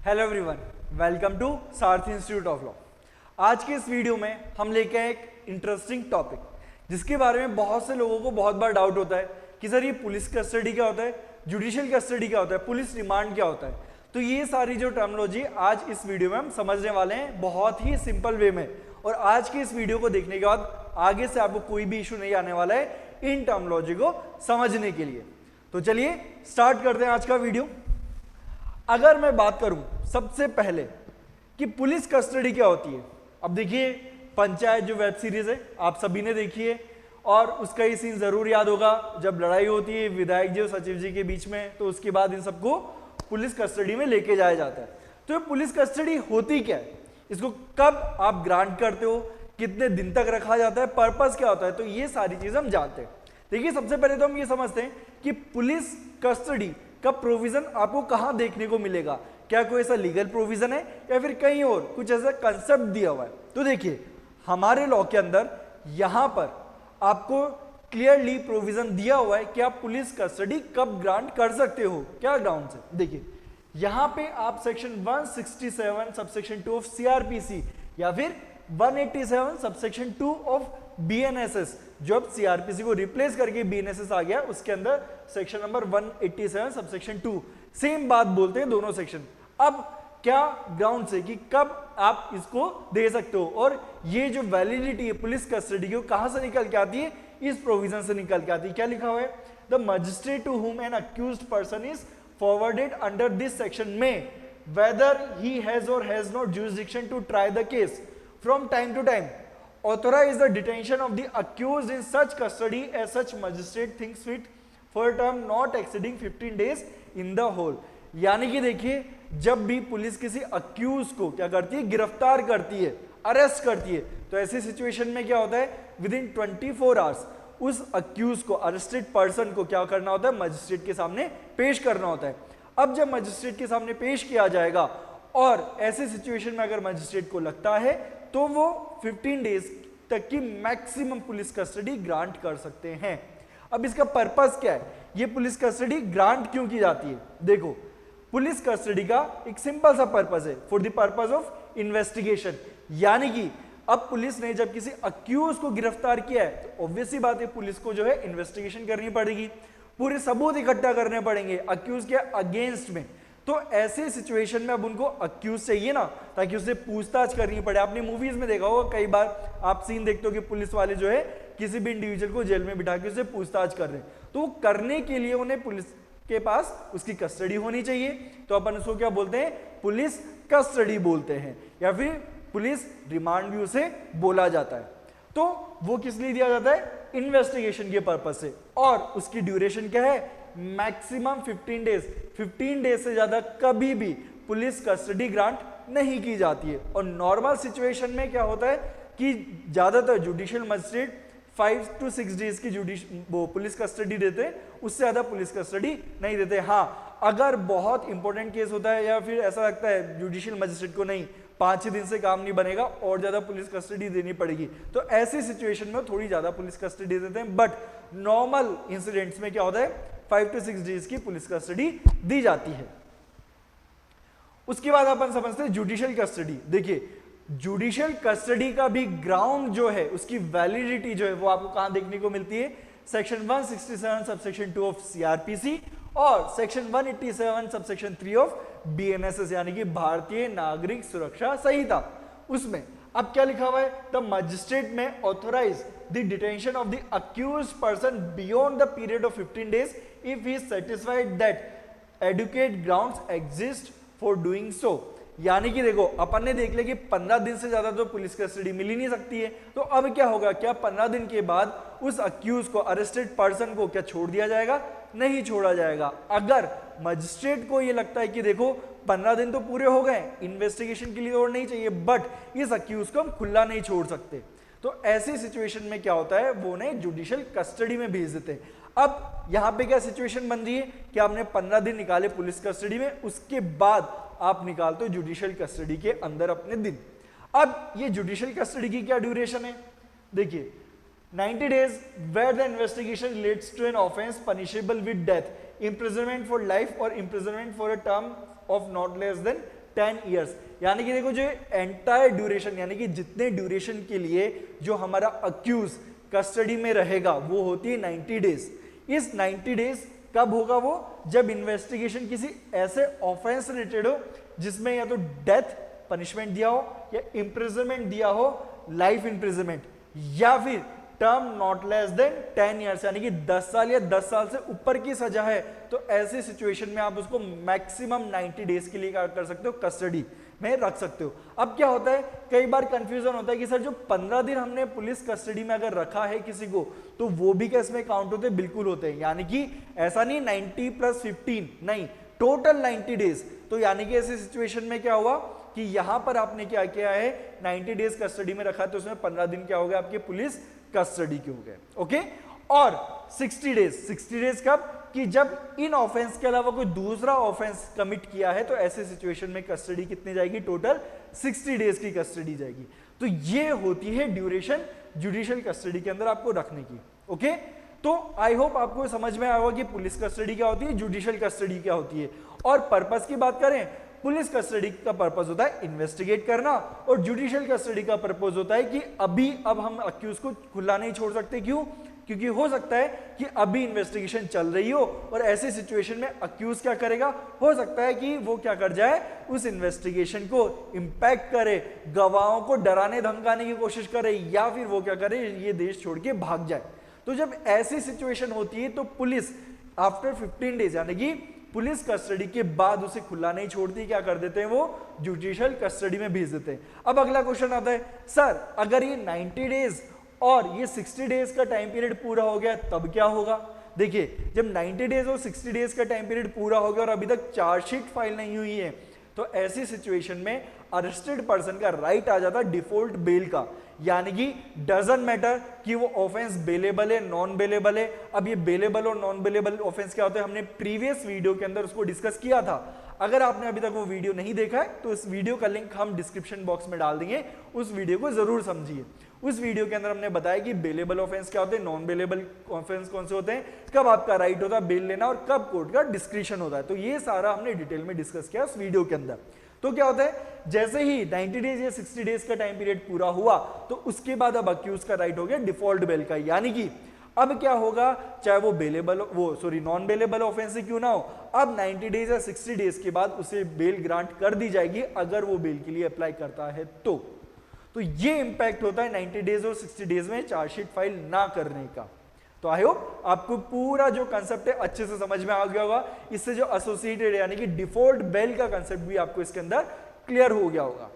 Hello everyone, welcome to Sarathi institute of law. आज के इस वीडियो में हम लेके आए एक इंटरेस्टिंग टॉपिक जिसके बारे में बहुत से लोगों को बहुत बार डाउट होता है कि सर ये पुलिस कस्टडी क्या होता है, जुडिशियल कस्टडी क्या होता है, पुलिस रिमांड क्या होता है। तो ये सारी जो टर्मिनोलॉजी आज इस वीडियो में हम समझने वाले हैं बहुत ही सिंपल वे में। और आज की इस वीडियो को देखने के बाद आगे से आपको कोई भी इशू नहीं आने वाला है इन टर्मिनोलॉजी को समझने के लिए। तो चलिए स्टार्ट करते हैं आज का वीडियो। अगर मैं बात करूं सबसे पहले कि पुलिस कस्टडी क्या होती है, अब देखिए पंचायत जो वेब सीरीज है आप सभी ने देखी है और उसका ये सीन जरूर याद होगा जब लड़ाई होती है विधायक जी और सचिव जी के बीच में, तो उसके बाद इन सबको पुलिस कस्टडी में लेके जाया जाता है। तो ये पुलिस कस्टडी होती क्या है, इसको कब आप ग्रांट करते हो, कितने दिन तक रखा जाता है, पर्पस क्या होता है, तो ये सारी चीजें हम जानते हैं। देखिए सबसे पहले तो हम ये समझते हैं कि पुलिस कस्टडी का प्रोविजन आपको कहां देखने को मिलेगा, क्या कोई ऐसा लीगल प्रोविजन है या फिर कहीं और कुछ ऐसा कंसेप्ट दिया हुआ है। तो देखिए हमारे लॉ के अंदर यहां पर आपको क्लियरली प्रोविजन दिया हुआ है कि आप पुलिस कस्टडी कब ग्रांट कर सकते हो, क्या ग्राउंड से। देखिए यहां पे आप सेक्शन 167 सबसेक्शन 2 ऑफ सीआरपीसी या फिर 187 सबसेक्शन 2 ऑफ बीएनएसएस, जो अब सीआरपीसी को रिप्लेस करके बीएनएसएस आ गया, उसके अंदर सेक्शन नंबर 187 सबसेक्शन 2 सेम बात बोलते हैं दोनों सेक्शन। अब क्या ग्राउंड से कि कब आप इसको दे सकते हो, और ये जो वैलिडिटी है पुलिस कस्टडी की कहां से निकल के आती है, इस प्रोविजन से निकल के आती है। क्या लिखा हुआ है, the magistrate to whom an accused person is forwarded under this section may whether he has or has not jurisdiction to try the case from time to time authorize the detention of the accused in such custody as such magistrate thinks fit for a term not exceeding 15 days in the whole। यानी कि देखिए जब भी police किसी accused को क्या करती है, गिरफ्तार करती है, अरेस्ट करती है, तो ऐसी सिचुएशन में क्या होता है, विद इन 24 आवर्स उस अक्यूज को, अरेस्टेड पर्सन को क्या करना होता है, मजिस्ट्रेट के सामने पेश करना होता है। अब जब मजिस्ट्रेट के सामने पेश किया जाएगा और ऐसे सिचुएशन में अगर मजिस्ट्रेट को लगता है तो वो 15 डेज तक की मैक्सिमम पुलिस कस्टडी ग्रांट कर सकते हैं। अब इसका पर्पस क्या है, ये पुलिस कस्टडी ग्रांट क्यों की जाती है। देखो पुलिस कस्टडी का एक सिंपल सा पर्पस है, for the purpose of investigation. यानी कि अब पुलिस ने जब किसी अक्यूज को गिरफ्तार किया है तो ऑब्वियसली बात है पुलिस को जो है इन्वेस्टिगेशन करनी पड़ेगी, पूरे सबूत इकट्ठा करने पड़ेंगे अक्यूज के अगेंस्ट में। तो ऐसे सिचुएशन में अब उनको अक्यूज चाहिए ना, ताकि उससे पूछताछ करनी पड़े। आपने मूवीज में देखा होगा कई बार आप सीन देखते हो कि पुलिस वाले जो है किसी भी इंडिविजुअल को जेल में बिठा के उससे पूछताछ कर रहे हैं, तो वो करने के लिए उन्हें पुलिस के पास उसकी कस्टडी होनी चाहिए। तो अपन उसको क्या बोलते हैं, पुलिस कस्टडी बोलते हैं, या फिर पुलिस रिमांड भी उसे बोला जाता है। तो वो किस लिए दिया जाता है, इन्वेस्टिगेशन के पर्पज से। और उसकी ड्यूरेशन क्या है, मैक्सिमम 15 डेज। 15 डेज से ज्यादा कभी भी पुलिस कस्टडी ग्रांट नहीं की जाती है। और नॉर्मल सिचुएशन में क्या होता है कि ज्यादातर जुडिशियल मजिस्ट्रेट 5 to 6 डेज की वो पुलिस कस्टडी देते हैं, उससे ज्यादा पुलिस कस्टडी नहीं देते। हाँ अगर बहुत इंपॉर्टेंट केस होता है या फिर ऐसा लगता है जुडिशियल मजिस्ट्रेट को नहीं 5 दिन से काम नहीं बनेगा और ज्यादा पुलिस कस्टडी देनी पड़ेगी, तो ऐसी सिचुएशन में थोड़ी ज्यादा पुलिस कस्टडी देते हैं। बट नॉर्मल इंसिडेंट्स में क्या होता है, 5 to 6 डेज की पुलिस कस्टडी दी जाती है। उसके बाद अपन समझते हैं जुडिशियल कस्टडी। देखिए जुडिशियल कस्टडी का भी ग्राउंड जो है, उसकी वैलिडिटी जो है वो आपको कहां देखने को मिलती है, सेक्शन 167 सबसेक्शन 2 ऑफ सीआरपीसी और सेक्शन 187 सबसेक्शन 3 ऑफ बीएनएसएस, यानी कि भारतीय नागरिक सुरक्षा संहिता। उसमें अब क्या लिखा हुआ है, the magistrate may authorize the detention of the accused person beyond the period of 15 days if he is satisfied that adequate grounds exist for doing so. यानी कि देखो अपन ने देख लिया कि 15 दिन से ज्यादा तो पुलिस कस्टडी मिल ही नहीं सकती है, तो अब क्या होगा, क्या 15 दिन के बाद उस अक्यूज को, अरेस्टेड पर्सन को क्या छोड़ दिया जाएगा, नहीं छोड़ा जाएगा। अगर मजिस्ट्रेट को ये लगता है कि देखो 15 दिन तो पूरे हो गए, इन्वेस्टिगेशन के लिए और नहीं चाहिए, बट इस अक्यूज को हम खुला नहीं छोड़ सकते, तो ऐसी सिचुएशन में क्या होता है, वो उन्हें जुडिशियल कस्टडी में भेज देते हैं। अब यहां पे क्या सिचुएशन बन रही है कि आपने 15 दिन निकाले पुलिस कस्टडी में, उसके बाद आप निकालते हो जुडिशियल कस्टडी के अंदर अपने दिन। अब ये जुडिशियल कस्टडी की क्या ड्यूरेशन है, देखिए 90 days where the investigation relates to an offense punishable with death, imprisonment for life or imprisonment for a term of not less than 10 years. यानी कि देखो जो एंटायर ड्यूरेशन यानी कि जितने ड्यूरेशन के लिए जो हमारा अक्यूज कस्टडी में रहेगा वो होती है 90 डेज। इस 90 डेज कब होगा वो, जब इन्वेस्टिगेशन किसी ऐसे ऑफेंस रिलेटेड हो जिसमें या तो डेथ पनिशमेंट दिया हो या इम्प्रिजनमेंट दिया हो, लाइफ इम्प्रिजनमेंट, या फिर term not less than 10 years यानी कि 10 साल या 10 साल से ऊपर की सजा है, तो ऐसी सिचुएशन में आप उसको मैक्सिमम 90 डेज के लिए क्या कर सकते हो, कस्टडी में रख सकते हो। अब क्या होता है, कई बार कंफ्यूजन होता है कि सर जो 15 दिन हमने पुलिस कस्टडी में अगर रखा है किसी को तो वो भी क्या इसमें काउंट होते हैं, बिल्कुल होते हैं। यानी कि ऐसा नहीं 90 + 15 नहीं, टोटल 90 डेज। तो यानी कि ऐसी सिचुएशन में क्या हुआ कि यहां पर आपने क्या किया है, 90 डेज कस्टडी में रखा है तो उसमें 15 दिन क्या हो गए आपके पुलिस कस्टडी के हो गए। ओके, और 60 डेज कब, कि जब इन ऑफेंस के अलावा कोई दूसरा ऑफेंस कमिट किया है तो ऐसे सिचुएशन में कस्टडी कितनी जाएगी, टोटल 60 डेज की कस्टडी जाएगी। तो ये होती है ड्यूरेशन जुडिशियल कस्टडी के अंदर आपको रखने की। ओके, तो आई होप आपको समझ में आया होगा कि पुलिस कस्टडी क्या होती है, जुडिशियल कस्टडी क्या होती है। और पर्पस की बात करें, पुलिस कस्टडी का पर्पस होता है इन्वेस्टिगेट करना और जुडिशियल कस्टडी का पर्पस होता है कि अब हम अक्यूज को खुला नहीं छोड़ सकते। क्यों, क्योंकि हो सकता है कि अभी इन्वेस्टिगेशन चल रही हो और ऐसी सिचुएशन में अक्यूज क्या करेगा, हो सकता है कि वो क्या कर जाए, उस इन्वेस्टिगेशन को इंपैक्ट करे, गवाहों को डराने धमकाने की कोशिश करे, या फिर वो क्या करे, ये देश छोड़ के भाग जाए। तो जब ऐसी सिचुएशन होती है तो पुलिस आफ्टर 15 डेज यानी कि पुलिस कस्टडी के बाद उसे खुला नहीं छोड़ती, क्या कर देते हैं, वो जुडिशियल कस्टडी में भेज देते हैं। अब अगला क्वेश्चन आता है, सर अगर ये 90 डेज और ये 60 डेज का टाइम पीरियड पूरा हो गया तब क्या होगा। देखिए, जब 90 डेज और 60 डेज का टाइम पीरियड पूरा हो गया और अभी तक चार्जशीट फाइल नहीं हुई है तो ऐसी सिचुएशन में अरेस्टेड पर्सन का राइट आ जाता है डिफॉल्ट बेल का। यानी कि डजंट मैटर कि वो ऑफेंस बेलेबल है नॉन बेलेबल है। अब ये बेलेबल और नॉन बेलेबल ऑफेंस क्या होता है, हमने प्रीवियस वीडियो के अंदर उसको डिस्कस किया था। अगर आपने अभी तक वो वीडियो नहीं देखा है तो इस वीडियो का लिंक हम डिस्क्रिप्शन बॉक्स में डाल देंगे, उस वीडियो को जरूर समझिए। उस वीडियो के अंदर हमने बताया कि बेलेबल ऑफेंस क्या होते हैं, नॉन बेलेबल ऑफेंस कौन से होते हैं, कब आपका राइट होता है बेल लेना और कब कोर्ट का डिस्क्रिशन होता है। तो ये सारा हमने डिटेल में डिस्कस किया उस वीडियो के अंदर। तो क्या होता है, जैसे ही 90 डेज या 60 डेज का टाइम पीरियड पूरा हुआ तो उसके बाद अब अक्यूज का राइट हो गया डिफॉल्ट बेल का। यानी कि अब क्या होगा, चाहे वो नॉन बेलेबल ऑफेंस से क्यों ना हो, अब 90 डेज या 60 डेज के बाद उसे बेल ग्रांट कर दी जाएगी अगर वो बेल के लिए अप्लाई करता है तो ये इंपैक्ट होता है 90 डेज और 60 डेज में चार्जशीट फाइल ना करने का। तो आई होप आपको पूरा जो कंसेप्ट है अच्छे से समझ में आ गया होगा। इससे जो एसोसिएटेड यानी कि डिफॉल्ट बेल का कंसेप्ट भी आपको इसके अंदर क्लियर हो गया होगा।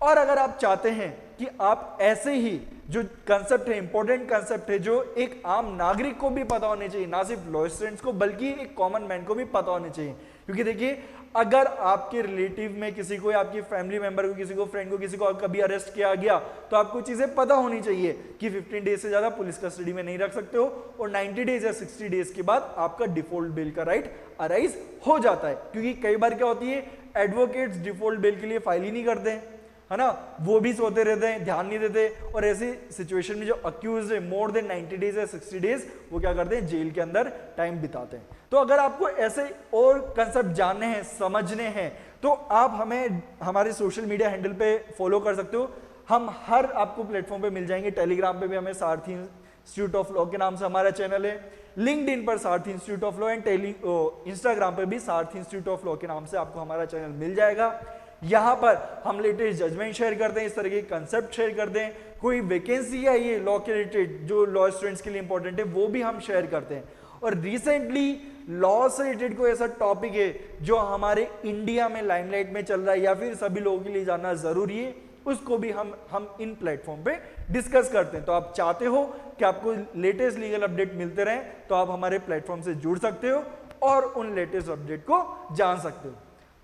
और अगर आप चाहते हैं कि आप ऐसे ही जो कंसेप्ट है, इंपॉर्टेंट कंसेप्ट है जो एक आम नागरिक को भी पता होने चाहिए, ना सिर्फ लॉ स्टूडेंट्स को बल्कि एक कॉमन मैन को भी पता होने चाहिए। क्योंकि देखिए, अगर आपके रिलेटिव में किसी को, आपकी फैमिली मेंबर को, किसी को, फ्रेंड को, किसी को कभी अरेस्ट किया गया तो आपको चीजें पता होनी चाहिए कि 15 डेज से ज्यादा पुलिस कस्टडी में नहीं रख सकते हो और 90 डेज या 60 डेज के बाद आपका डिफॉल्ट बेल का राइट अराइज हो जाता है। क्योंकि कई बार क्या होती है, एडवोकेट्स डिफॉल्ट बेल के लिए फाइल ही नहीं करते हैं, है ना, वो भी सोते रहते हैं, ध्यान नहीं देते, और ऐसी सिचुएशन में जो अक्यूज है मोर देन 90 डेज या 60 डेज वो क्या करते हैं, जेल के अंदर टाइम बिताते हैं। तो अगर आपको ऐसे और कंसेप्ट जानने हैं, समझने हैं, तो आप हमें हमारे सोशल मीडिया हैंडल पे फॉलो कर सकते हो। हम हर आपको प्लेटफॉर्म पे मिल जाएंगे। टेलीग्राम पे भी हमें सारथी इंस्टीट्यूट ऑफ लॉ के नाम से हमारा चैनल है, लिंक्डइन पर सारथी institute of law and Instagram पे भी सारथी इंस्टीट्यूट ऑफ लॉ के नाम से आपको हमारा चैनल मिल जाएगा। यहाँ पर हम लेटेस्ट जजमेंट शेयर करते हैं, इस तरह के कंसेप्ट शेयर करते हैं, कोई वैकेंसी है ये लॉ के रिलेटेड जो लॉ स्टूडेंट्स के लिए इंपॉर्टेंट है वो भी हम शेयर करते हैं। और रिसेंटली लॉ से रिलेटेड कोई ऐसा टॉपिक है जो हमारे इंडिया में लाइमलाइट में चल रहा है या फिर सभी लोगों के लिए जानना जरूरी है, उसको भी हम इन प्लेटफॉर्म पे डिस्कस करते हैं। तो आप चाहते हो कि आपको लेटेस्ट लीगल अपडेट मिलते रहें तो आप हमारे प्लेटफॉर्म से जुड़ सकते हो और उन लेटेस्ट अपडेट को जान सकते हो।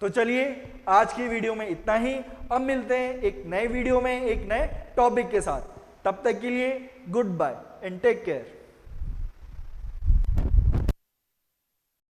तो चलिए आज की वीडियो में इतना ही, अब मिलते हैं एक नए वीडियो में एक नए टॉपिक के साथ। तब तक के लिए good bye and take care.